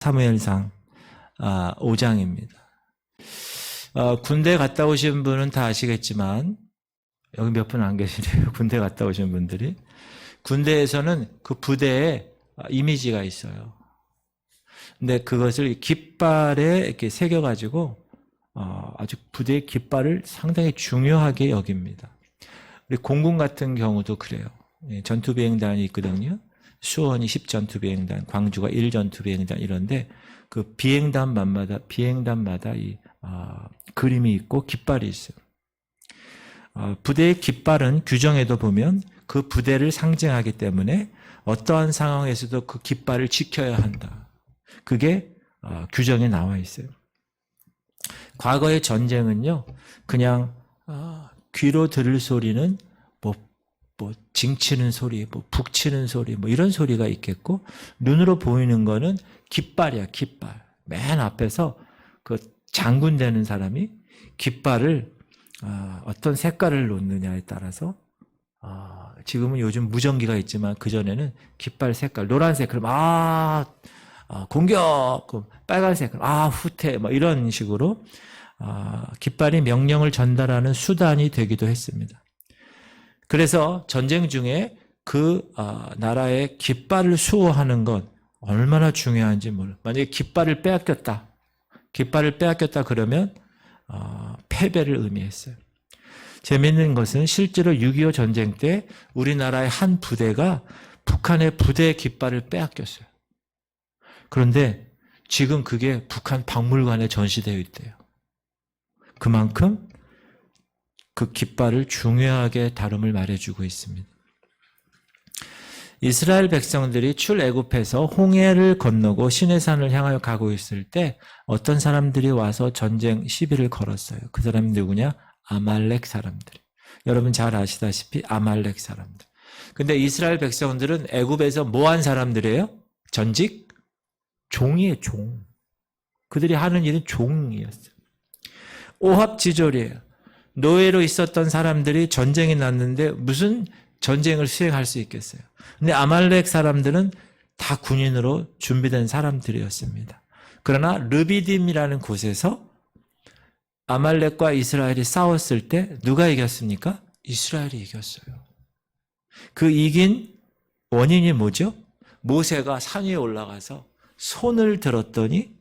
사무엘상 5장입니다. 군대 갔다 오신 분은 다 아시겠지만 여기 몇 분 안 계시네요. 군대 갔다 오신 분들이. 군대에서는 그 부대에 이미지가 있어요. 근데 그것을 깃발에 이렇게 새겨가지고 아주 부대의 깃발을 상당히 중요하게 여깁니다. 우리 공군 같은 경우도 그래요. 전투비행단이 있거든요. 수원이 10전투비행단, 광주가 1전투비행단 이런데 그 비행단마다 이 그림이 있고 깃발이 있어요. 부대의 깃발은 규정에도 보면 그 부대를 상징하기 때문에 어떠한 상황에서도 그 깃발을 지켜야 한다. 그게 규정에 나와 있어요. 과거의 전쟁은요, 그냥 귀로 들을 소리는 뭐 징치는 소리, 뭐 북치는 소리, 뭐 이런 소리가 있겠고, 눈으로 보이는 거는 깃발이야, 깃발. 맨 앞에서 그 장군 되는 사람이 깃발을 어떤 색깔을 놓느냐에 따라서 지금은 요즘 무전기가 있지만 그전에는 깃발 색깔, 노란색, 그럼 공격, 빨간색, 후퇴, 뭐 이런 식으로 깃발이 명령을 전달하는 수단이 되기도 했습니다. 그래서 전쟁 중에 그 나라의 깃발을 수호하는 것 얼마나 중요한지 몰라요. 만약에 깃발을 빼앗겼다 그러면 패배를 의미했어요. 재미있는 것은 실제로 6.25 전쟁 때 우리나라의 한 부대가 북한의 부대 깃발을 빼앗겼어요. 그런데 지금 그게 북한 박물관에 전시되어 있대요. 그만큼 그 깃발을 중요하게 다름을 말해주고 있습니다. 이스라엘 백성들이 출애굽해서 홍해를 건너고 시내산을 향하여 가고 있을 때 어떤 사람들이 와서 전쟁 시비를 걸었어요. 그 사람이 누구냐? 아말렉 사람들. 여러분 잘 아시다시피 아말렉 사람들. 근데 이스라엘 백성들은 애굽에서 뭐한 사람들이에요? 전직? 종이에요, 종. 그들이 하는 일은 종이었어요. 오합지졸이에요. 노예로 있었던 사람들이 전쟁이 났는데 무슨 전쟁을 수행할 수 있겠어요. 근데 아말렉 사람들은 다 군인으로 준비된 사람들이었습니다. 그러나 르비딤이라는 곳에서 아말렉과 이스라엘이 싸웠을 때 누가 이겼습니까? 이스라엘이 이겼어요. 그 이긴 원인이 뭐죠? 모세가 산 위에 올라가서 손을 들었더니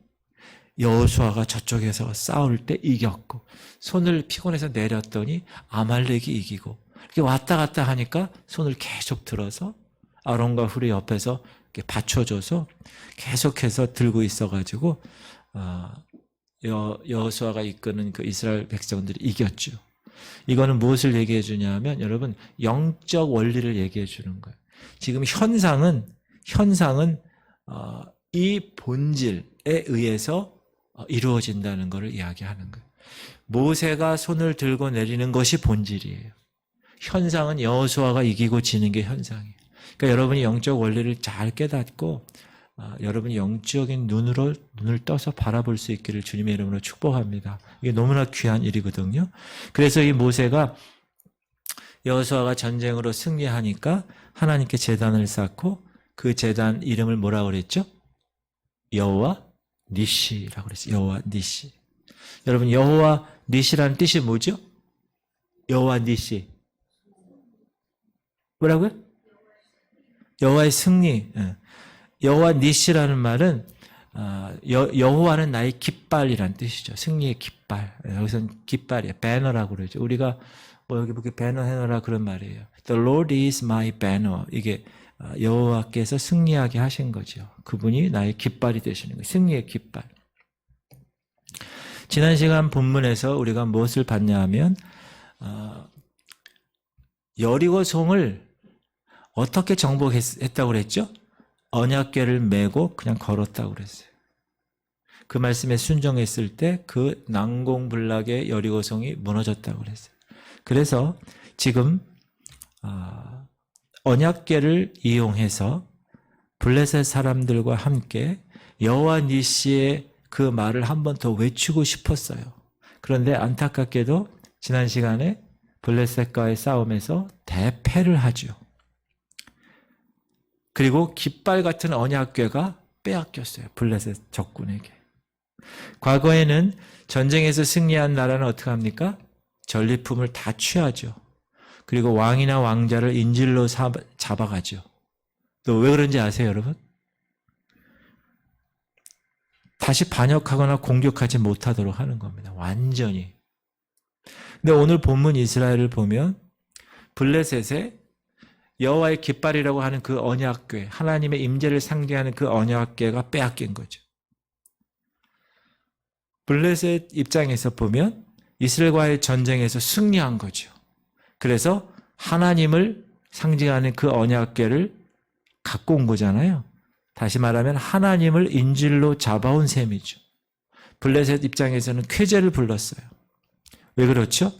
여호수아가 저쪽에서 싸울 때 이겼고, 손을 피곤해서 내렸더니 아말렉이 이기고, 이렇게 왔다 갔다 하니까 손을 계속 들어서 아론과 훌이 옆에서 이렇게 받쳐줘서 계속해서 들고 있어가지고 여호수아가 이끄는 그 이스라엘 백성들이 이겼죠. 이거는 무엇을 얘기해 주냐면 여러분 영적 원리를 얘기해 주는 거예요. 지금 현상은 이 본질에 의해서 이루어진다는 것을 이야기하는 거예요. 모세가 손을 들고 내리는 것이 본질이에요. 현상은 여호수아가 이기고 지는 게 현상이에요. 그러니까 여러분이 영적 원리를 잘 깨닫고 여러분이 영적인 눈을 떠서 바라볼 수 있기를 주님의 이름으로 축복합니다. 이게 너무나 귀한 일이거든요. 그래서 이 모세가 여호수아가 전쟁으로 승리하니까 하나님께 제단을 쌓고 그 제단 이름을 뭐라고 그랬죠? 여호와 니시라고 그랬어요. 여호와 니시. 여러분 여호와 니시라는 뜻이 뭐죠? 여호와 니시. 뭐라고요? 여호와의 승리. 여호와 니시라는 말은 여호와는 나의 깃발이란 뜻이죠. 승리의 깃발. 여기서는 깃발이에요. 배너라고 그러죠. 우리가 여기 배너 해놓으라 그런 말이에요. The Lord is my banner. 이게 여호와께서 승리하게 하신 거죠. 그분이 나의 깃발이 되시는 거예요. 승리의 깃발. 지난 시간 본문에서 우리가 무엇을 봤냐 하면 여리고성을 어떻게 정복했다고 그랬죠? 언약궤를 메고 그냥 걸었다고 그랬어요. 그 말씀에 순종했을 때 그 난공불락의 여리고성이 무너졌다고 그랬어요. 그래서 지금 언약궤를 이용해서 블레셋 사람들과 함께 여호와 니시의 그 말을 한 번 더 외치고 싶었어요. 그런데 안타깝게도 지난 시간에 블레셋과의 싸움에서 대패를 하죠. 그리고 깃발 같은 언약궤가 빼앗겼어요. 블레셋 적군에게. 과거에는 전쟁에서 승리한 나라는 어떻게 합니까? 전리품을 다 취하죠. 그리고 왕이나 왕자를 인질로 잡아가죠. 또 왜 그런지 아세요, 여러분? 다시 반역하거나 공격하지 못하도록 하는 겁니다. 완전히. 근데 오늘 본문 이스라엘을 보면 블레셋에 여호와의 깃발이라고 하는 그 언약궤, 하나님의 임재를 상징하는 그 언약궤가 빼앗긴 거죠. 블레셋 입장에서 보면 이스라엘과의 전쟁에서 승리한 거죠. 그래서 하나님을 상징하는 그 언약궤를 갖고 온 거잖아요. 다시 말하면 하나님을 인질로 잡아온 셈이죠. 블레셋 입장에서는 쾌재를 불렀어요. 왜 그렇죠?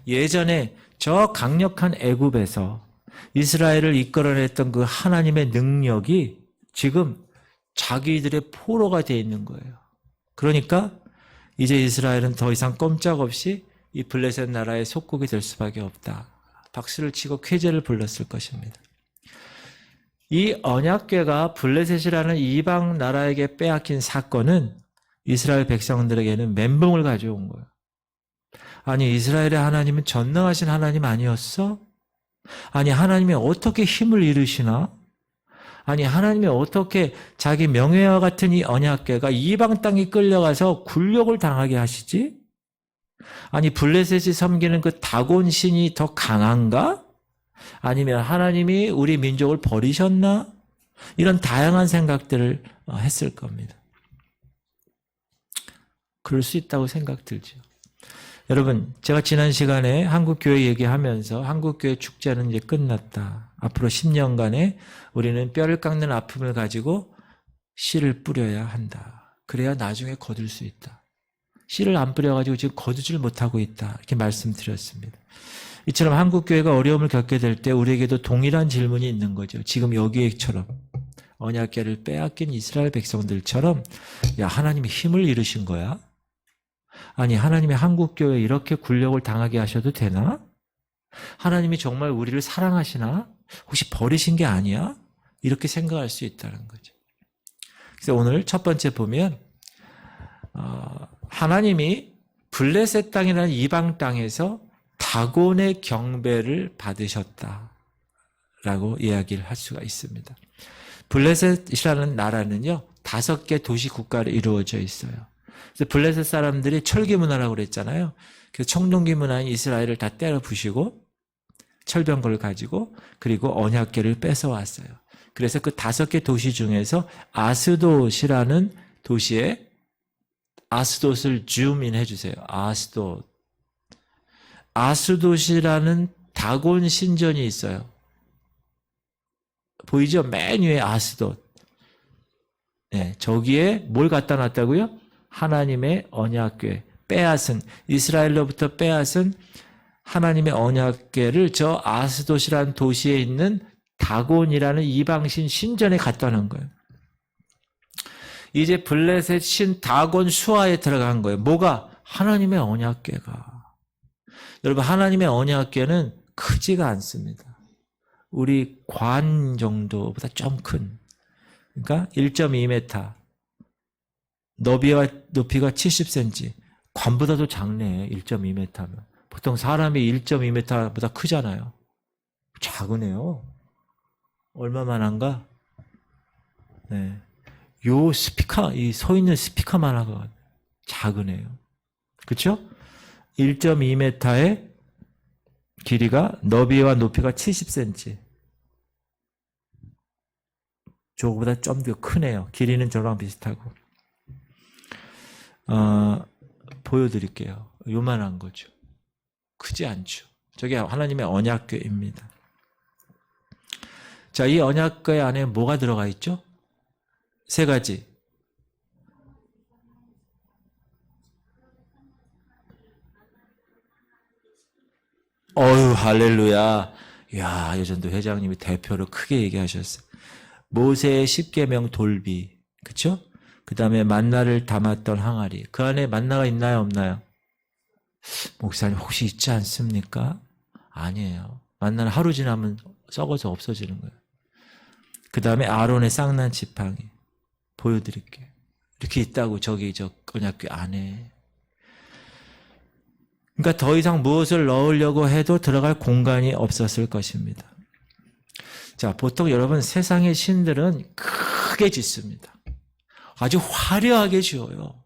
예전에 저 강력한 애굽에서 이스라엘을 이끌어냈던 그 하나님의 능력이 지금 자기들의 포로가 되어 있는 거예요. 그러니까 이제 이스라엘은 더 이상 꼼짝없이 이 블레셋 나라의 속국이 될 수밖에 없다. 박수를 치고 쾌재를 불렀을 것입니다. 이 언약궤가 블레셋이라는 이방 나라에게 빼앗긴 사건은 이스라엘 백성들에게는 멘붕을 가져온 거예요. 아니, 이스라엘의 하나님은 전능하신 하나님 아니었어? 아니, 하나님이 어떻게 힘을 이루시나? 아니, 하나님이 어떻게 자기 명예와 같은 이 언약궤가 이방 땅에 끌려가서 굴욕을 당하게 하시지? 아니, 블레셋이 섬기는 그 다곤 신이 더 강한가? 아니면 하나님이 우리 민족을 버리셨나? 이런 다양한 생각들을 했을 겁니다. 그럴 수 있다고 생각 들죠. 여러분, 제가 지난 시간에 한국교회 얘기하면서 한국교회 축제는 이제 끝났다. 앞으로 10년간에 우리는 뼈를 깎는 아픔을 가지고 씨를 뿌려야 한다. 그래야 나중에 거둘 수 있다. 씨를 안 뿌려가지고 지금 거두질 못하고 있다. 이렇게 말씀드렸습니다. 이처럼 한국교회가 어려움을 겪게 될 때 우리에게도 동일한 질문이 있는 거죠. 지금 여기에처럼 언약궤를 빼앗긴 이스라엘 백성들처럼 야, 하나님이 힘을 잃으신 거야? 아니, 하나님이 한국교회에 이렇게 굴욕을 당하게 하셔도 되나? 하나님이 정말 우리를 사랑하시나? 혹시 버리신 게 아니야? 이렇게 생각할 수 있다는 거죠. 그래서 오늘 첫 번째 보면 하나님이 블레셋 땅이라는 이방 땅에서 다곤의 경배를 받으셨다라고 이야기를 할 수가 있습니다. 블레셋이라는 나라는요, 5개 도시 국가로 이루어져 있어요. 그래서 블레셋 사람들이 철기 문화라고 그랬잖아요. 그래서 청동기 문화인 이스라엘을 다 때려 부시고 철병거를 가지고 그리고 언약궤를 뺏어왔어요. 그래서 그 5개 도시 중에서 아스돗이라는 도시에 아스돗을 줌인 해주세요. 아스돗이라는 다곤 신전이 있어요. 보이죠? 맨 위에 아스돗. 네, 저기에 뭘 갖다 놨다고요? 하나님의 언약궤, 빼앗은, 이스라엘로부터 빼앗은 하나님의 언약궤를 저 아스돗이라는 도시에 있는 다곤이라는 이방신 신전에 갖다 놓은 거예요. 이제 블레셋 신 다곤 수하에 들어간 거예요. 뭐가? 하나님의 언약궤가. 여러분, 하나님의 언약궤는 크지가 않습니다. 우리 관 정도보다 좀 큰. 그러니까 1.2m. 너비와 높이가 70cm. 관보다도 작네. 1.2m면. 보통 사람이 1.2m보다 크잖아요. 작으네요. 얼마만한가? 네. 요 스피커, 이 서 있는 스피커만 하고 작으네요. 그렇죠? 1.2m의 길이가 너비와 높이가 70cm. 저거보다 좀 더 크네요. 길이는 저랑 비슷하고. 보여드릴게요. 요만한 거죠. 크지 않죠. 저게 하나님의 언약궤입니다. 자, 이 언약궤 안에 뭐가 들어가 있죠? 3가지. 어휴, 할렐루야. 이야, 예전도 회장님이 대표로 크게 얘기하셨어요. 모세의 10계명 돌비. 그쵸? 그 다음에 만나를 담았던 항아리. 그 안에 만나가 있나요, 없나요? 목사님, 혹시 있지 않습니까? 아니에요. 만나는 하루 지나면 썩어서 없어지는 거예요. 그 다음에 아론의 쌍난 지팡이 보여드릴게요. 이렇게 있다고 저기 저 언약궤 안에. 그러니까 더 이상 무엇을 넣으려고 해도 들어갈 공간이 없었을 것입니다. 자, 보통 여러분 세상의 신들은 크게 짓습니다. 아주 화려하게 지어요.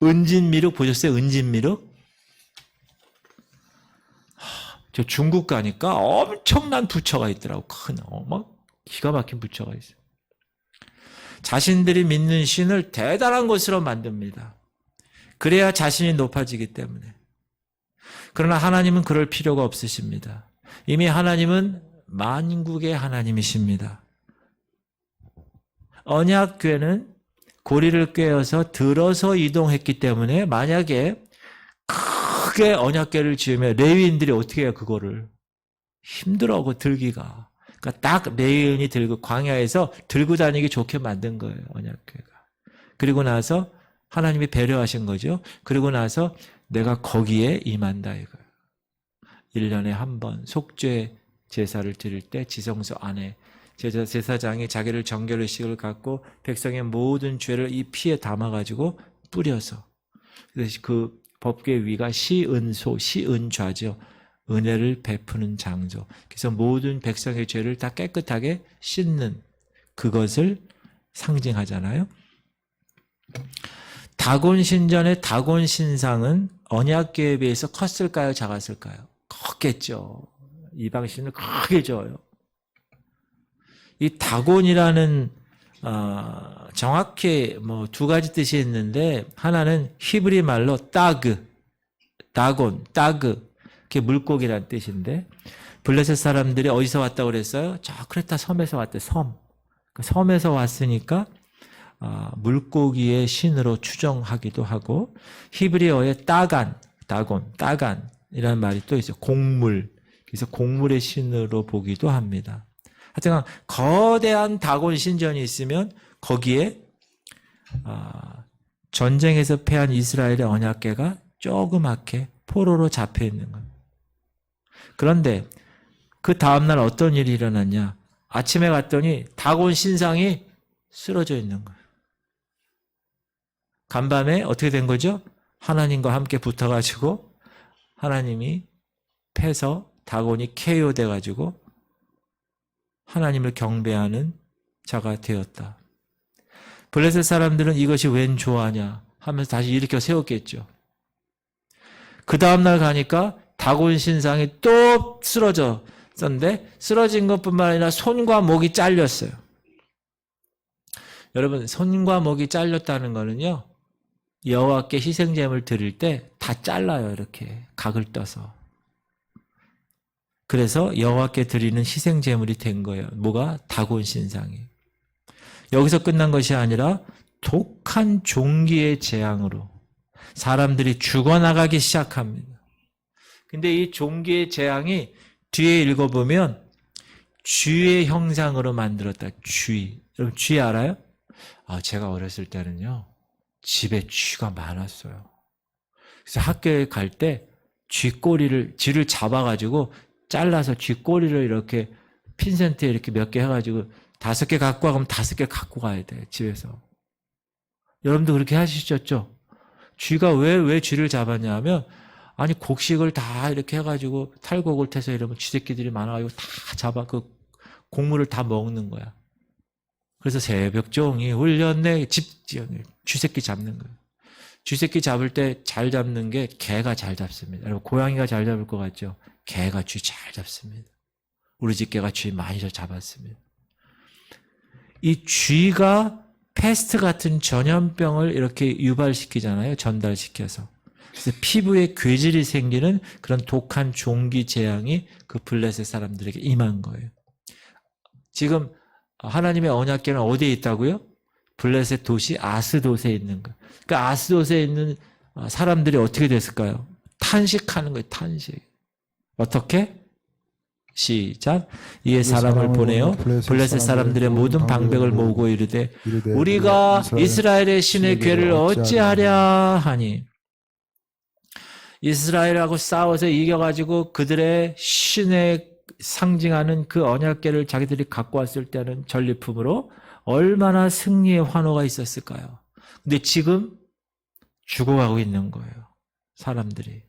은진미륵 보셨어요? 은진미륵? 저 중국 가니까 엄청난 부처가 있더라고. 큰, 막 기가 막힌 부처가 있어요. 자신들이 믿는 신을 대단한 것으로 만듭니다. 그래야 자신이 높아지기 때문에. 그러나 하나님은 그럴 필요가 없으십니다. 이미 하나님은 만국의 하나님이십니다. 언약궤는 고리를 꿰어서 들어서 이동했기 때문에 만약에 크게 언약궤를 지으면 레위인들이 어떻게 해요? 그거를 힘들어하고 들기가. 그러니까 딱 레위인이 들고 광야에서 들고 다니기 좋게 만든 거예요. 언약궤가. 그리고 나서 하나님이 배려하신 거죠. 그리고 나서 내가 거기에 임한다 이거예요. 1년에 한 번 속죄 제사를 드릴 때 지성소 안에 제사장이 자기를 정결의식을 갖고 백성의 모든 죄를 이 피에 담아가지고 뿌려서, 그래서 그 법궤 위가 시은소, 시은좌죠. 은혜를 베푸는 장소. 그래서 모든 백성의 죄를 다 깨끗하게 씻는 그것을 상징하잖아요. 다곤 신전의 다곤 신상은 언약궤에 비해서 컸을까요? 작았을까요? 컸겠죠. 이방 신을 크게 줘요. 이 다곤이라는 정확히 뭐 두 가지 뜻이 있는데 하나는 히브리 말로 다곤, 그게 물고기라는 뜻인데 블레셋 사람들이 어디서 왔다고 그랬어요? 저 크레타 섬에서 왔대. 섬에서 왔으니까 물고기의 신으로 추정하기도 하고 히브리어에 다간이라는 말이 또 있어요. 곡물. 그래서 곡물의 신으로 보기도 합니다. 하여튼 거대한 다곤 신전이 있으면 거기에 전쟁에서 패한 이스라엘의 언약궤가 조그맣게 포로로 잡혀 있는 거예요. 그런데 그 다음날 어떤 일이 일어났냐? 아침에 갔더니 다곤 신상이 쓰러져 있는 거예요. 간밤에 어떻게 된 거죠? 하나님과 함께 붙어가지고 하나님이 패서 다곤이 KO 돼가지고 하나님을 경배하는 자가 되었다. 블레셋 사람들은 이것이 웬 조화냐 하면서 다시 일으켜 세웠겠죠. 그 다음날 가니까 다곤 신상이 또 쓰러졌는데 쓰러진 것뿐만 아니라 손과 목이 잘렸어요. 여러분, 손과 목이 잘렸다는 거는요, 여호와께 희생제물 드릴 때 다 잘라요. 이렇게 각을 떠서. 그래서 여호와께 드리는 희생제물이 된 거예요. 뭐가? 다곤 신상이. 여기서 끝난 것이 아니라 독한 종기의 재앙으로 사람들이 죽어나가기 시작합니다. 근데 이 종기의 재앙이 뒤에 읽어보면 쥐의 형상으로 만들었다. 쥐. 여러분 쥐 알아요? 제가 어렸을 때는요, 집에 쥐가 많았어요. 그래서 학교에 갈 때 쥐를 잡아가지고 잘라서 쥐꼬리를 이렇게 핀센트에 이렇게 몇 개 해가지고 5개 갖고 와. 그럼 5개 갖고 가야 돼, 집에서. 여러분도 그렇게 하시셨죠? 쥐가 왜 쥐를 잡았냐 하면, 아니, 곡식을 다 이렇게 해가지고 탈곡을 태서 이러면 쥐새끼들이 많아가지고 다 잡아, 그 곡물을 다 먹는 거야. 그래서 새벽 종이 울렸네, 쥐새끼 잡는 거예요. 쥐새끼 잡을 때 잘 잡는 게 개가 잘 잡습니다. 여러분, 고양이가 잘 잡을 것 같죠? 개가 쥐 잘 잡습니다. 우리 집 개가 쥐 많이 잡았습니다. 이 쥐가 패스트 같은 전염병을 이렇게 유발시키잖아요. 전달시켜서. 그래서 피부에 괴질이 생기는 그런 독한 종기 재앙이 그 블레셋 사람들에게 임한 거예요. 지금 하나님의 언약궤는 어디에 있다고요? 블레셋 도시 아스돗에 있는 거예요. 그러니까 아스돗에 있는 사람들이 어떻게 됐을까요? 탄식하는 거예요. 탄식. 어떻게? 시작. 이에 사람을 보내어 블레셋 사람들의 모든 방백을 모으고 이르되 우리가 이스라엘의 신의 궤를 어찌하랴 하니, 이스라엘하고 싸워서 이겨가지고 그들의 신의 상징하는 그 언약궤를 자기들이 갖고 왔을 때는 전리품으로 얼마나 승리의 환호가 있었을까요? 근데 지금 죽어가고 있는 거예요. 사람들이.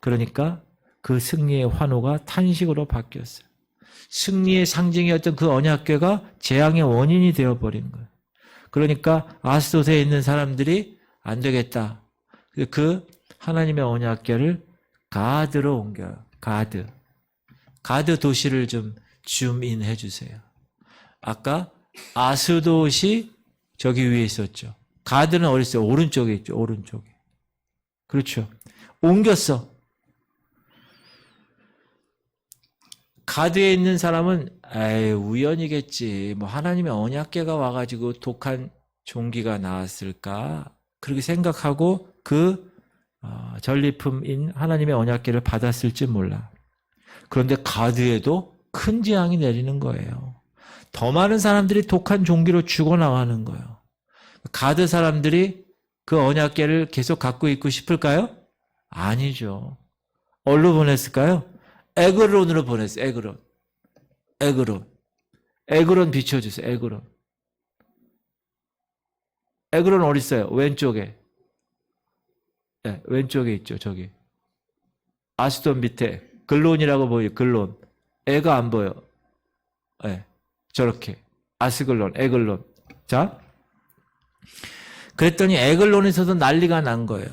그러니까 그 승리의 환호가 탄식으로 바뀌었어요. 승리의 상징이었던 그 언약궤가 재앙의 원인이 되어버린 거예요. 그러니까 아스돗에 있는 사람들이 안 되겠다. 그 하나님의 언약궤를 가드로 옮겨요. 가드 도시를 좀 줌인 해주세요. 아까 아스돗이 저기 위에 있었죠. 가드는 어디 있어요? 오른쪽에 있죠. 오른쪽에. 그렇죠. 옮겼어. 가드에 있는 사람은 에이, 우연이겠지. 뭐 하나님의 언약궤가 와가지고 독한 종기가 나왔을까? 그렇게 생각하고 그 전리품인 하나님의 언약궤를 받았을지 몰라. 그런데 가드에도 큰 재앙이 내리는 거예요. 더 많은 사람들이 독한 종기로 죽어나가는 거예요. 가드 사람들이 그 언약궤를 계속 갖고 있고 싶을까요? 아니죠. 어디로 보냈을까요? 에그론으로 보냈어요. 에그론 비춰주세요. 에그론 어디 있어요? 왼쪽에. 네, 왼쪽에 있죠. 저기. 아스돗 밑에. 글론이라고 보여요. 글론. 애가 안 보여. 네, 저렇게. 아스글론, 에글론. 자. 그랬더니 에글론에서도 난리가 난 거예요.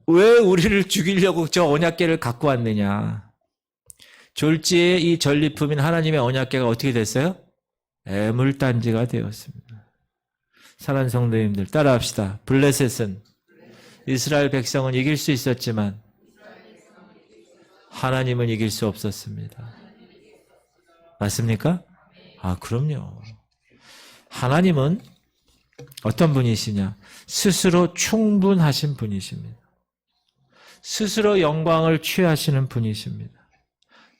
왜 우리를 죽이려고 저 언약궤를 갖고 왔느냐. 졸지에 이 전리품인 하나님의 언약궤가 어떻게 됐어요? 애물단지가 되었습니다. 사랑하는 성도님들 따라합시다. 블레셋은 이스라엘 백성은 이길 수 있었지만 하나님은 이길 수 없었습니다. 맞습니까? 아, 그럼요. 하나님은 어떤 분이시냐? 스스로 충분하신 분이십니다. 스스로 영광을 취하시는 분이십니다.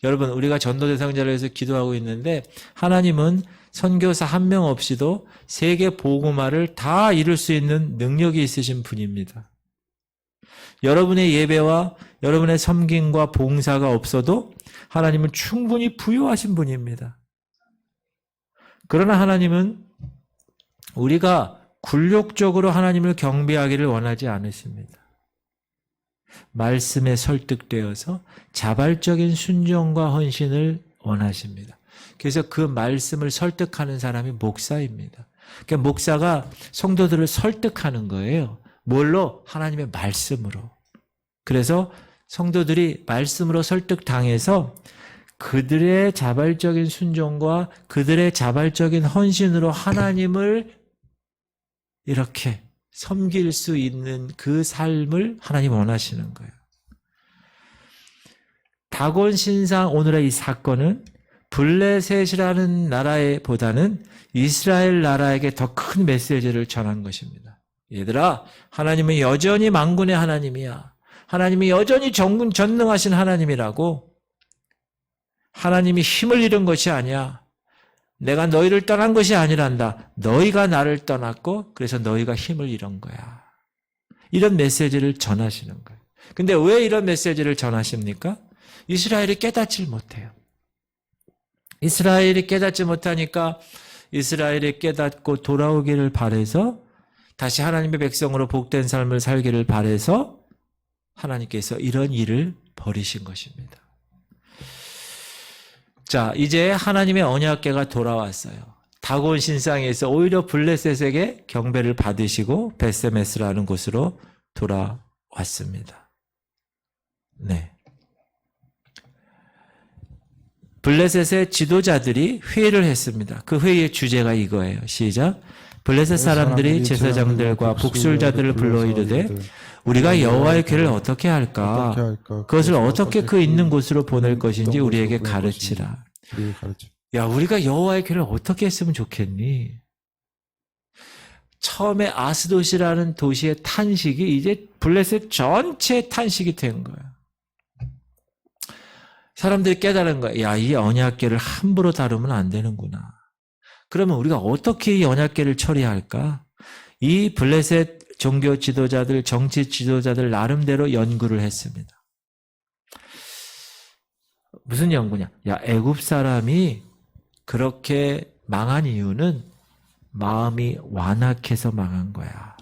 여러분, 우리가 전도대상자를 위해서 기도하고 있는데 하나님은 선교사 한 명 없이도 세계 복음화를 다 이룰 수 있는 능력이 있으신 분입니다. 여러분의 예배와 여러분의 섬김과 봉사가 없어도 하나님은 충분히 부유하신 분입니다. 그러나 하나님은 우리가 굴욕적으로 하나님을 경배하기를 원하지 않으십니다. 말씀에 설득되어서 자발적인 순종과 헌신을 원하십니다. 그래서 그 말씀을 설득하는 사람이 목사입니다. 그러니까 목사가 성도들을 설득하는 거예요. 뭘로? 하나님의 말씀으로. 그래서 성도들이 말씀으로 설득당해서 그들의 자발적인 순종과 그들의 자발적인 헌신으로 하나님을 이렇게 섬길 수 있는 그 삶을 하나님 원하시는 거예요. 다곤 신상 오늘의 이 사건은 블레셋이라는 나라보다는 이스라엘 나라에게 더 큰 메시지를 전한 것입니다. 얘들아, 하나님은 여전히 만군의 하나님이야. 하나님이 여전히 전능하신 하나님이라고. 하나님이 힘을 잃은 것이 아니야. 내가 너희를 떠난 것이 아니란다. 너희가 나를 떠났고 그래서 너희가 힘을 잃은 거야. 이런 메시지를 전하시는 거예요. 근데 왜 이런 메시지를 전하십니까? 이스라엘이 깨닫질 못해요. 이스라엘이 깨닫지 못하니까 이스라엘이 깨닫고 돌아오기를 바라서 다시 하나님의 백성으로 복된 삶을 살기를 바라서 하나님께서 이런 일을 벌이신 것입니다. 자, 이제 하나님의 언약궤가 돌아왔어요. 다곤 신상에서 오히려 블레셋에게 경배를 받으시고 베세메스라는 곳으로 돌아왔습니다. 네. 블레셋의 지도자들이 회의를 했습니다. 그 회의의 주제가 이거예요. 시작. 블레셋 사람들이 제사장들과 북술자들을 불러 이르되 우리가 여호와의 궤를 어떻게 할까? 그것을 어떻게 그 있는 곳으로 보낼 것인지 우리에게 가르치라. 야, 우리가 여호와의 궤를 어떻게 했으면 좋겠니? 처음에 아스돗이라는 도시의 탄식이 이제 블레셋 전체의 탄식이 된 거야. 사람들이 깨달은 거야. 야, 이 언약궤를 함부로 다루면 안 되는구나. 그러면 우리가 어떻게 이 언약궤를 처리할까? 이 블레셋 종교 지도자들, 정치 지도자들 나름대로 연구를 했습니다. 무슨 연구냐? 야, 애굽 사람이 그렇게 망한 이유는 마음이 완악해서 망한 거야.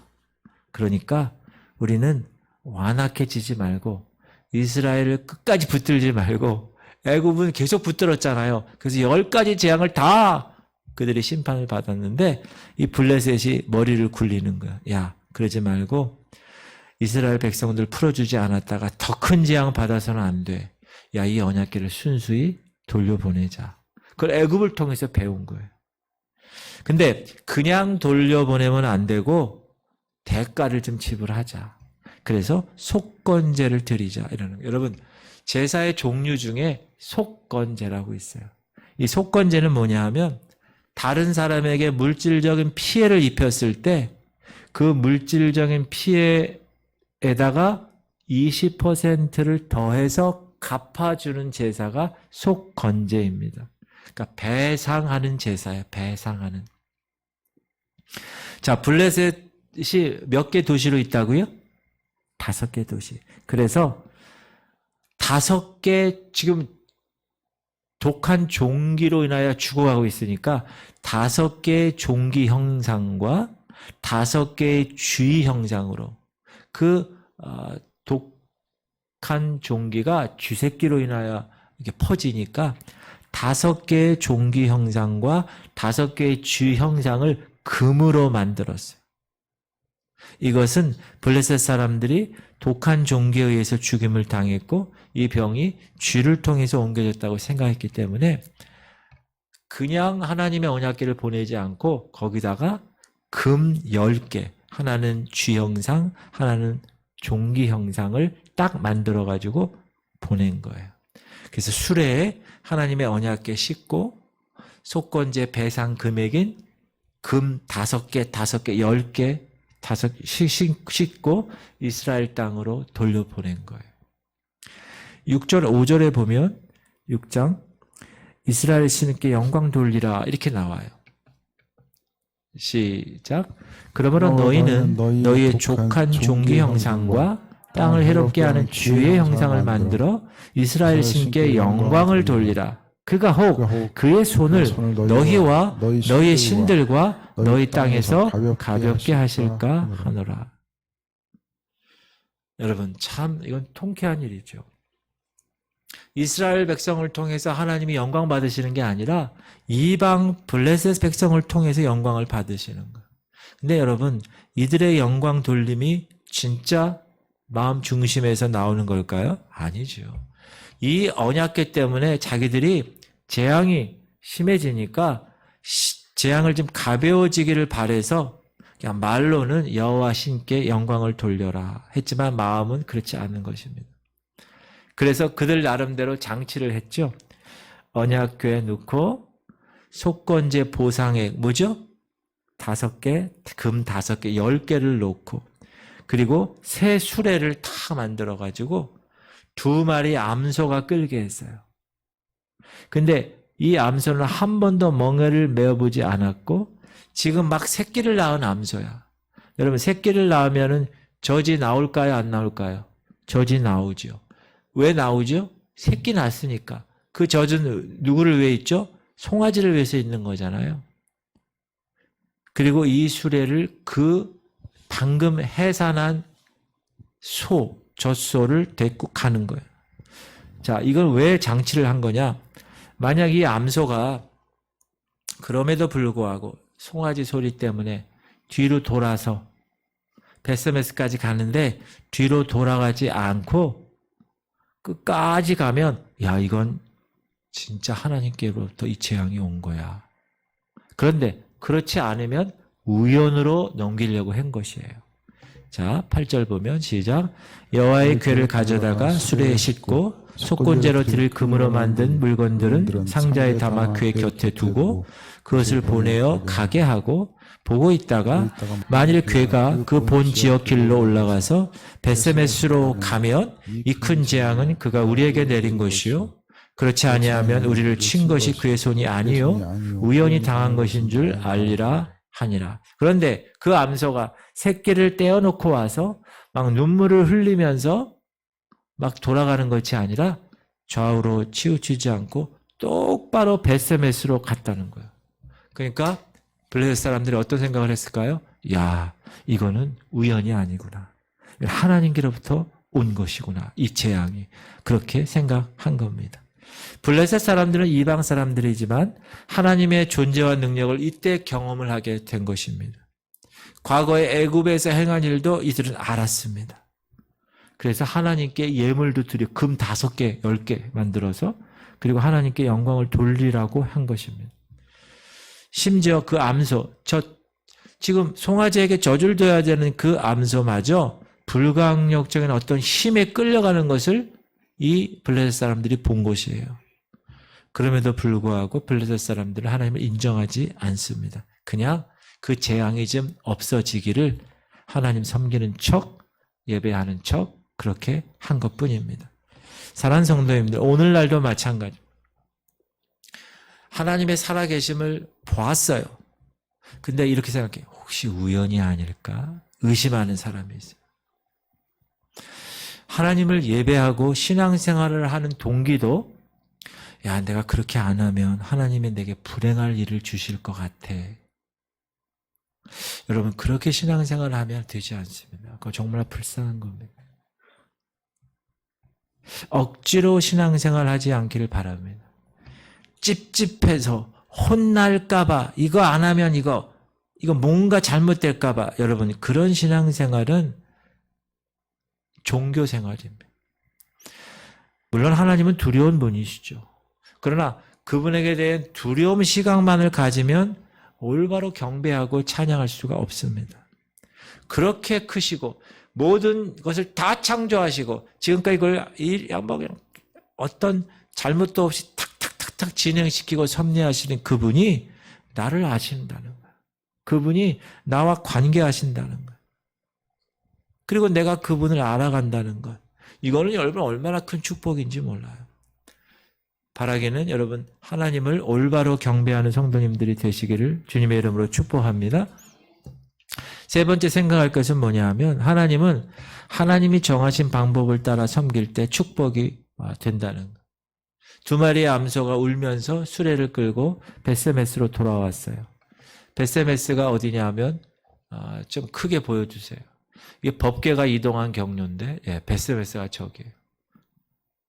그러니까 우리는 완악해지지 말고 이스라엘을 끝까지 붙들지 말고, 애굽은 계속 붙들었잖아요. 그래서 10가지 재앙을 다 그들이 심판을 받았는데 이 블레셋이 머리를 굴리는 거야. 야, 그러지 말고 이스라엘 백성들 풀어주지 않았다가 더 큰 재앙 받아서는 안 돼. 야, 이 언약궤를 순수히 돌려보내자. 그걸 애굽을 통해서 배운 거예요. 근데 그냥 돌려보내면 안 되고 대가를 좀 지불하자. 그래서 속건제를 드리자 이러는 거예요. 여러분, 제사의 종류 중에 속건제라고 있어요. 이 속건제는 뭐냐 하면 다른 사람에게 물질적인 피해를 입혔을 때 그 물질적인 피해에다가 20%를 더해서 갚아주는 제사가 속건제입니다. 그러니까 배상하는 제사예요. 배상하는. 자, 블레셋이 몇 개 도시로 있다고요? 5개 도시. 그래서 5개 지금 독한 종기로 인하여 죽어가고 있으니까 5개의 종기 형상과 5개의 쥐 형상으로 그 독한 종기가 쥐새끼로 인하여 이렇게 퍼지니까 5개의 종기 형상과 5개의 쥐 형상을 금으로 만들었어요. 이것은 블레셋 사람들이 독한 종기에 의해서 죽임을 당했고 이 병이 쥐를 통해서 옮겨졌다고 생각했기 때문에 그냥 하나님의 언약궤를 보내지 않고 거기다가 금 10개, 하나는 쥐 형상, 하나는 종기 형상을 딱 만들어가지고 보낸 거예요. 그래서 수레에 하나님의 언약궤 싣고 속건제 배상 금액인 금 5개, 10개, 5개 싣고 이스라엘 땅으로 돌려보낸 거예요. 6절, 5절에 보면 6장 이스라엘 신께 영광 돌리라 이렇게 나와요. 시작. 그러므로 너희는 너희의 족한 종기 형상과 땅을 해롭게 하는 쥐의 형상을 만들어 이스라엘 신께 영광을 돌리라. 그가 혹 그의 손을 너희와 너희의 신들과 너희 땅에서 가볍게 하실까 하노라. 여러분, 참 이건 통쾌한 일이죠. 이스라엘 백성을 통해서 하나님이 영광 받으시는 게 아니라 이방 블레셋 백성을 통해서 영광을 받으시는 거예요. 근데 여러분, 이들의 영광 돌림이 진짜 마음 중심에서 나오는 걸까요? 아니죠. 이 언약궤 때문에 자기들이 재앙이 심해지니까 재앙을 좀 가벼워지기를 바라서 그냥 말로는 여호와 신께 영광을 돌려라 했지만 마음은 그렇지 않은 것입니다. 그래서 그들 나름대로 장치를 했죠. 언약궤에 넣고 속건제 보상액 뭐죠? 5개, 금 5개, 10개를 놓고 그리고 새 수레를 다 만들어가지고 2마리 암소가 끌게 했어요. 근데 이 암소는 한 번도 멍에를 메어보지 않았고 지금 막 새끼를 낳은 암소야. 여러분, 새끼를 낳으면은 젖이 나올까요? 안 나올까요? 젖이 나오죠. 왜 나오죠? 새끼 낳았으니까. 그 젖은 누구를 위해 있죠? 송아지를 위해서 있는 거잖아요. 그리고 이 수레를 그 방금 해산한 젖소를 데리고 가는 거예요. 자, 이걸 왜 장치를 한 거냐? 만약 이 암소가 그럼에도 불구하고 송아지 소리 때문에 뒤로 돌아서 베스메스까지 가는데 뒤로 돌아가지 않고 끝까지 가면 야, 이건 진짜 하나님께로부터 이 재앙이 온 거야. 그런데 그렇지 않으면 우연으로 넘기려고 한 것이에요. 자, 8절 보면 시작. 여호와의 궤를 가져다가 수레에 싣고 속건제로 드릴 금으로 만든 물건들은 상자에 담아 궤 곁에 두고 그것을 보내어 가게 하고 보고 있다가 만일 궤가 그 본 지역 길로 올라가서 베스메스로 가면 이 큰 재앙은 그가 우리에게 내린 것이요 그렇지 아니하면 우리를 친 것이 그의 손이 아니요 우연히 당한 것인 줄 알리라 하니라. 그런데 그 암소가 새끼를 떼어놓고 와서 막 눈물을 흘리면서 막 돌아가는 것이 아니라 좌우로 치우치지 않고 똑바로 벳세메스로 갔다는 거예요. 그러니까 블레셋 사람들이 어떤 생각을 했을까요? 야, 이거는 우연이 아니구나. 하나님께로부터 온 것이구나. 이 재앙이. 그렇게 생각한 겁니다. 블레셋 사람들은 이방 사람들이지만 하나님의 존재와 능력을 이때 경험을 하게 된 것입니다. 과거에 애굽에서 행한 일도 이들은 알았습니다. 그래서 하나님께 예물도 드려 금 5개, 10개 만들어서 그리고 하나님께 영광을 돌리라고 한 것입니다. 심지어 그 암소, 지금 송아지에게 젖을 둬야 되는 그 암소마저 불강력적인 어떤 힘에 끌려가는 것을 이 블레셋 사람들이 본 것이에요. 그럼에도 불구하고 블레셋 사람들은 하나님을 인정하지 않습니다. 그냥 그 재앙이 좀 없어지기를 하나님 섬기는 척, 예배하는 척 그렇게 한 것뿐입니다. 사랑하는 성도님들, 오늘날도 마찬가지. 하나님의 살아계심을 보았어요. 근데 이렇게 생각해요. 혹시 우연이 아닐까? 의심하는 사람이 있어요. 하나님을 예배하고 신앙생활을 하는 동기도 야, 내가 그렇게 안 하면 하나님이 내게 불행할 일을 주실 것 같아. 여러분, 그렇게 신앙생활을 하면 되지 않습니다. 그거 정말 불쌍한 겁니다. 억지로 신앙생활 하지 않기를 바랍니다. 찝찝해서 혼날까봐 이거 안 하면 이거 뭔가 잘못될까봐 여러분 그런 신앙생활은 종교생활입니다. 물론 하나님은 두려운 분이시죠. 그러나 그분에게 대한 두려움 시각만을 가지면 올바로 경배하고 찬양할 수가 없습니다. 그렇게 크시고 모든 것을 다 창조하시고 지금까지 그걸 그냥 어떤 잘못도 없이 탁탁탁탁 진행시키고 섭리하시는 그분이 나를 아신다는 거예요. 그분이 나와 관계하신다는 거예요. 그리고 내가 그분을 알아간다는 것. 이거는 여러분 얼마나 큰 축복인지 몰라요. 바라기는 여러분 하나님을 올바로 경배하는 성도님들이 되시기를 주님의 이름으로 축복합니다. 세 번째 생각할 것은 뭐냐 하면 하나님은 하나님이 정하신 방법을 따라 섬길 때 축복이 된다는 것. 2마리의 암소가 울면서 수레를 끌고 벳세메스로 돌아왔어요. 벳세메스가 어디냐 하면 좀 크게 보여주세요. 이게 법궤가 이동한 경로인데 벳세메스가 저기예요.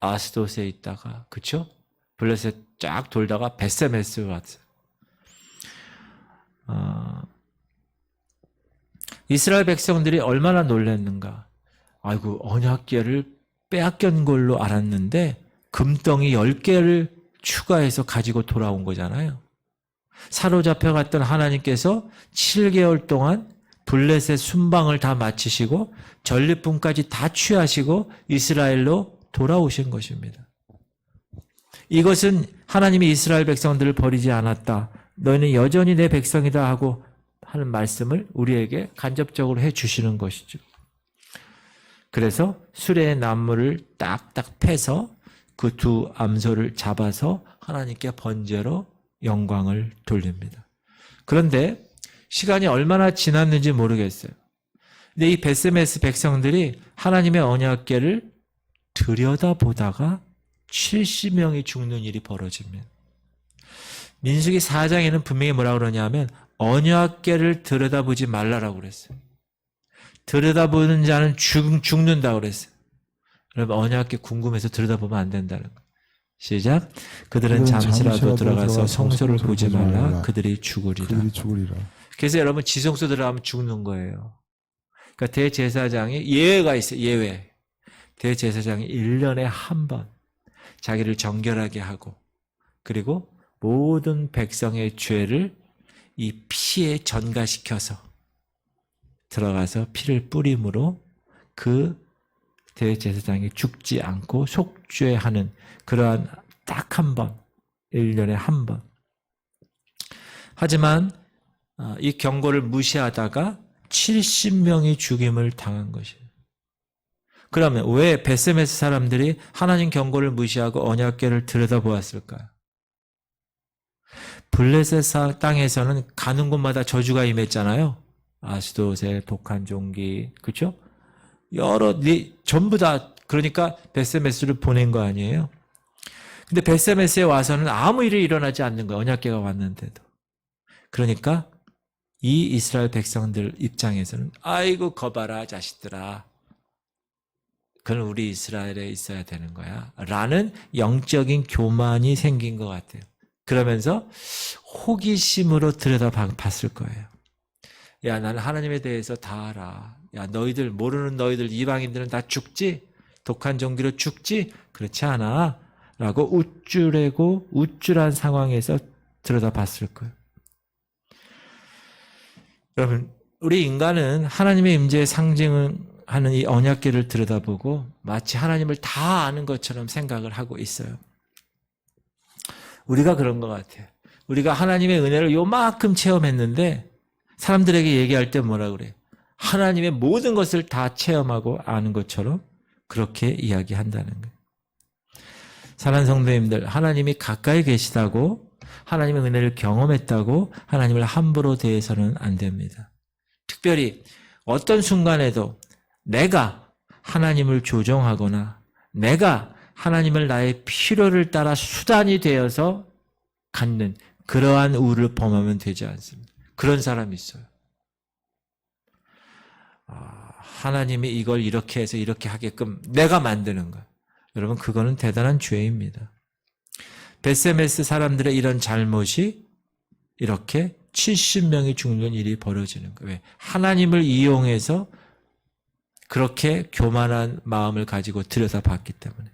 아스돗에 있다가 그렇죠? 블레셋 쫙 돌다가 벳세메스 왔어요. 이스라엘 백성들이 얼마나 놀랐는가. 아이고 언약궤를 빼앗긴 걸로 알았는데 금덩이 10개를 추가해서 가지고 돌아온 거잖아요. 사로잡혀 갔던 하나님께서 7개월 동안 블레셋 순방을 다 마치시고 전리품까지 다 취하시고 이스라엘로 돌아오신 것입니다. 이것은 하나님이 이스라엘 백성들을 버리지 않았다. 너희는 여전히 내 백성이다 하고 하는 말씀을 우리에게 간접적으로 해주시는 것이죠. 그래서 수레의 나무를 딱딱 패서 그 2 암소를 잡아서 하나님께 번제로 영광을 돌립니다. 그런데 시간이 얼마나 지났는지 모르겠어요. 근데 이 벳세메스 백성들이 하나님의 언약궤를 들여다보다가 70명이 죽는 일이 벌어집니다. 민수기 4장에는 분명히 뭐라고 그러냐면 언약궤를 들여다보지 말라라고 그랬어요. 들여다보는 자는 죽는다고 그랬어요. 여러분 언약궤 궁금해서 들여다보면 안 된다는 거. 시작. 그들은 잠시라도 들어가서 성소를 보지 말라. 그들이 죽으리라. 그래서 여러분 지성소 들어가면 죽는 거예요. 그러니까 대제사장이 예외가 있어요. 예외. 대제사장이 1년에 한 번 자기를 정결하게 하고 그리고 모든 백성의 죄를 이 피에 전가시켜서 들어가서 피를 뿌림으로 그 대제사장이 죽지 않고 속죄하는 그러한 딱 한 번, 1년에 한 번. 하지만 이 경고를 무시하다가 70명이 죽임을 당한 것이에요. 그러면 왜 벳세메스 사람들이 하나님 경고를 무시하고 언약궤를 들여다보았을까요? 블레셋 땅에서는 가는 곳마다 저주가 임했잖아요. 아스돗의 독한 종기, 그렇죠? 전부 다 그러니까 벳세메스를 보낸 거 아니에요? 근데 벳세메스에 와서는 아무 일이 일어나지 않는 거예요. 언약궤가 왔는데도. 그러니까 이 이스라엘 백성들 입장에서는 아이고 거봐라 자식들아. 그건 우리 이스라엘에 있어야 되는 거야. 라는 영적인 교만이 생긴 것 같아요. 그러면서 호기심으로 들여다봤을 거예요. 야, 나는 하나님에 대해서 다 알아. 야, 너희들, 모르는 너희들 이방인들은 다 죽지? 독한 종기로 죽지? 그렇지 않아? 라고 우쭐한 상황에서 들여다봤을 거예요. 여러분, 우리 인간은 하나님의 임재의 상징하는 이 언약궤를 들여다보고 마치 하나님을 다 아는 것처럼 생각을 하고 있어요. 우리가 그런 것 같아요. 우리가 하나님의 은혜를 요만큼 체험했는데 사람들에게 얘기할 때 뭐라 그래? 하나님의 모든 것을 다 체험하고 아는 것처럼 그렇게 이야기한다는 거예요. 사랑하는 성도님들, 하나님이 가까이 계시다고 하나님의 은혜를 경험했다고 하나님을 함부로 대해서는 안 됩니다. 특별히 어떤 순간에도 내가 하나님을 조종하거나 내가 하나님을 나의 필요를 따라 수단이 되어서 갖는 그러한 우를 범하면 되지 않습니다. 그런 사람이 있어요. 하나님이 이걸 이렇게 해서 이렇게 하게끔 내가 만드는 거예요. 여러분, 그거는 대단한 죄입니다. 벳세메스 사람들의 이런 잘못이 이렇게 70명이 죽는 일이 벌어지는 거예요. 왜? 하나님을 이용해서 그렇게 교만한 마음을 가지고 들여다봤기 때문에.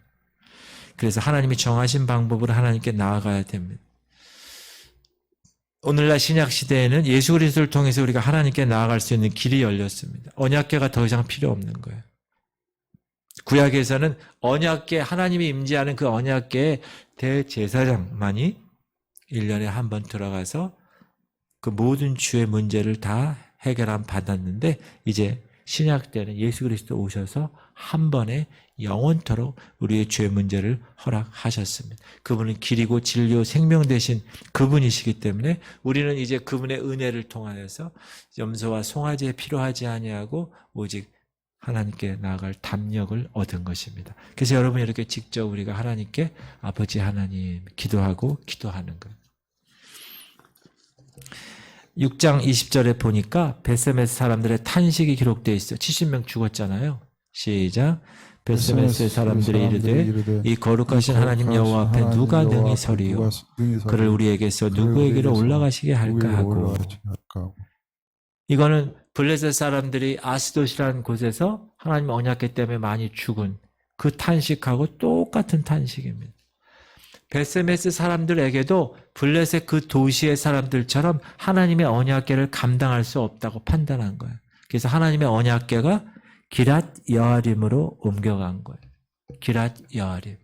그래서 하나님이 정하신 방법으로 하나님께 나아가야 됩니다. 오늘날 신약 시대에는 예수 그리스도를 통해서 우리가 하나님께 나아갈 수 있는 길이 열렸습니다. 언약궤가 더 이상 필요 없는 거예요. 구약에서는 언약궤, 하나님이 임재하는 그 언약궤의 대제사장만이 1년에 한 번 들어가서 그 모든 주의 문제를 다 해결함 받았는데, 이제 신약 때는 예수 그리스도 오셔서 한 번에 영원토록 우리의 죄 문제를 허락하셨습니다. 그분은 길이고 진리요 생명 되신 그분이시기 때문에 우리는 이제 그분의 은혜를 통하여서 염소와 송아지에 필요하지 아니하고 오직 하나님께 나아갈 담력을 얻은 것입니다. 그래서 여러분, 이렇게 직접 우리가 하나님께 아버지 하나님 기도하고 기도하는 거예요. 6장 20절에 보니까 벳세메스 사람들의 탄식이 기록되어 있어요. 70명 죽었잖아요. 시작. 벳세메스의 사람들이 이르되 이 거룩하신 하나님 여호와 앞에 누가 능히 서리요? 그를 우리에게서 누구에게로 올라가시게 할까 하고. 이거는 블레셋 사람들이 아스돗이라는 곳에서 하나님 언약궤 때문에 많이 죽은 그 탄식하고 똑같은 탄식입니다. 벳세메스 사람들에게도 블레셋 그 도시의 사람들처럼 하나님의 언약궤를 감당할 수 없다고 판단한 거예요. 그래서 하나님의 언약궤가 기랏 여아림으로 옮겨간 거예요. 기랏 여아림.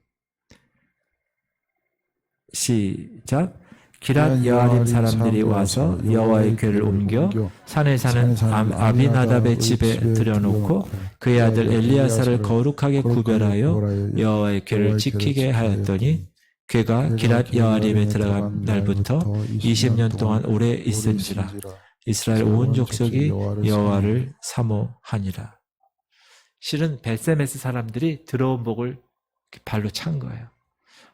시작. 기랏 여아림 사람들이 와서 여호와의 궤를 옮겨 산에 사는 아비나답의 집에 들여놓고 그의 아들 엘리야사를 거룩하게 구별하여 여호와의 궤를 지키게 하였더니 궤가 기랏 여아림에 들어간 날부터 20년 동안 오래 있은지라. 이스라엘 온 족속이 여호와를 사모하니라. 실은 벳세메스 사람들이 들어온 복을 발로 찬 거예요.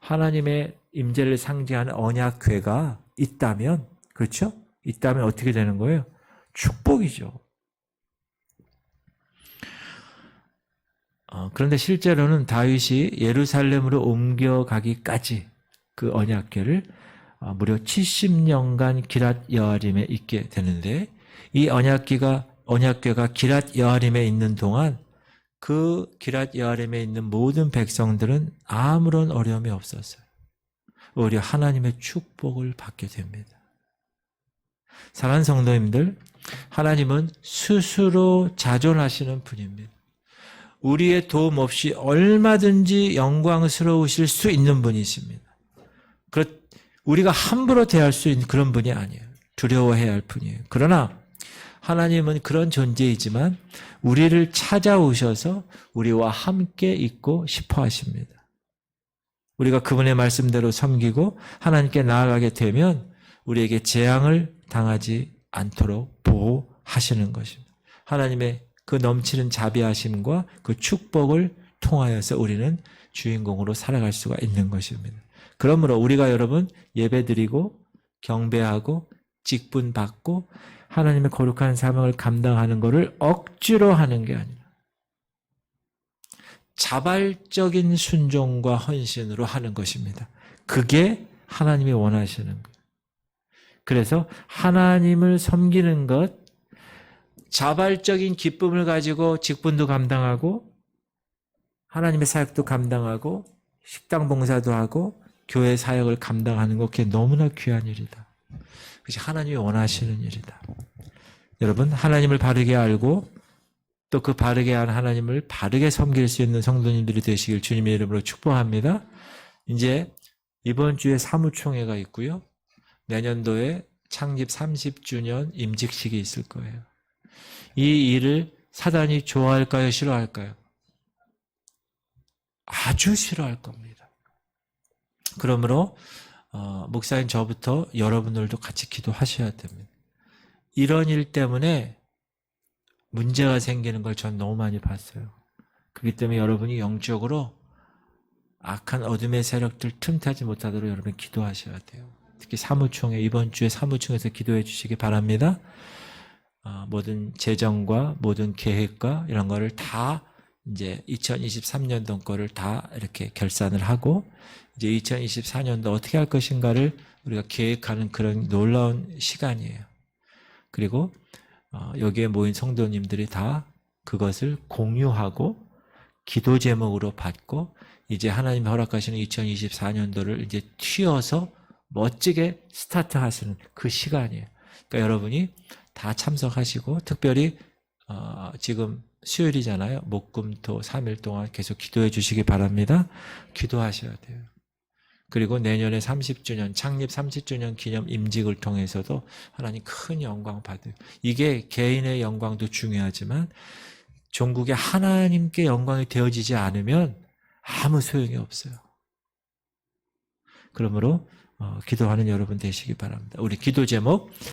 하나님의 임재를 상징하는 언약궤가 있다면, 그렇죠? 있다면 어떻게 되는 거예요? 축복이죠. 그런데 실제로는 다윗이 예루살렘으로 옮겨가기까지 그 언약궤를 무려 70년간 기랏 여아림에 있게 되는데, 이 언약궤가 기랏 여아림에 있는 동안 그 기랏 여아림에 있는 모든 백성들은 아무런 어려움이 없었어요. 오히려 하나님의 축복을 받게 됩니다. 사랑하는 성도님들, 하나님은 스스로 자존하시는 분입니다. 우리의 도움 없이 얼마든지 영광스러우실 수 있는 분이십니다. 우리가 함부로 대할 수 있는 그런 분이 아니에요. 두려워해야 할 분이에요. 그러나 하나님은 그런 존재이지만 우리를 찾아오셔서 우리와 함께 있고 싶어 하십니다. 우리가 그분의 말씀대로 섬기고 하나님께 나아가게 되면 우리에게 재앙을 당하지 않도록 보호하시는 것입니다. 하나님의 그 넘치는 자비하심과 그 축복을 통하여서 우리는 주인공으로 살아갈 수가 있는 것입니다. 그러므로 우리가 여러분 예배드리고 경배하고 직분 받고 하나님의 거룩한 사명을 감당하는 것을 억지로 하는 게 아니라 자발적인 순종과 헌신으로 하는 것입니다. 그게 하나님이 원하시는 거예요. 그래서 하나님을 섬기는 것, 자발적인 기쁨을 가지고 직분도 감당하고 하나님의 사역도 감당하고 식당 봉사도 하고 교회 사역을 감당하는 것, 그게 너무나 귀한 일이다. 그것이 하나님이 원하시는 일이다. 여러분, 하나님을 바르게 알고 또 그 바르게 한 하나님을 바르게 섬길 수 있는 성도님들이 되시길 주님의 이름으로 축복합니다. 이제 이번 주에 사무총회가 있고요. 내년도에 창립 30주년 임직식이 있을 거예요. 이 일을 사단이 좋아할까요? 싫어할까요? 아주 싫어할 겁니다. 그러므로 목사인 저부터 여러분들도 같이 기도하셔야 됩니다. 이런 일 때문에 문제가 생기는 걸 전 너무 많이 봤어요. 그렇기 때문에 여러분이 영적으로 악한 어둠의 세력들 틈타지 못하도록 여러분 기도하셔야 돼요. 특히 사무총회, 이번 주에 사무총회에서 기도해 주시기 바랍니다. 모든 재정과 모든 계획과 이런 거를 다 이제 2023년도 거를 다 이렇게 결산을 하고 이제 2024년도 어떻게 할 것인가를 우리가 계획하는 그런 놀라운 시간이에요. 그리고 여기에 모인 성도님들이 다 그것을 공유하고 기도 제목으로 받고 이제 하나님이 허락하시는 2024년도를 이제 튀어서 멋지게 스타트하시는 그 시간이에요. 그러니까 여러분이 다 참석하시고 특별히 지금 수요일이잖아요. 목금토 3일 동안 계속 기도해 주시기 바랍니다. 기도하셔야 돼요. 그리고 내년에 30주년, 창립 30주년 기념 임직을 통해서도 하나님 큰 영광 받아요. 이게 개인의 영광도 중요하지만 종국에 하나님께 영광이 되어지지 않으면 아무 소용이 없어요. 그러므로 기도하는 여러분 되시기 바랍니다. 우리 기도 제목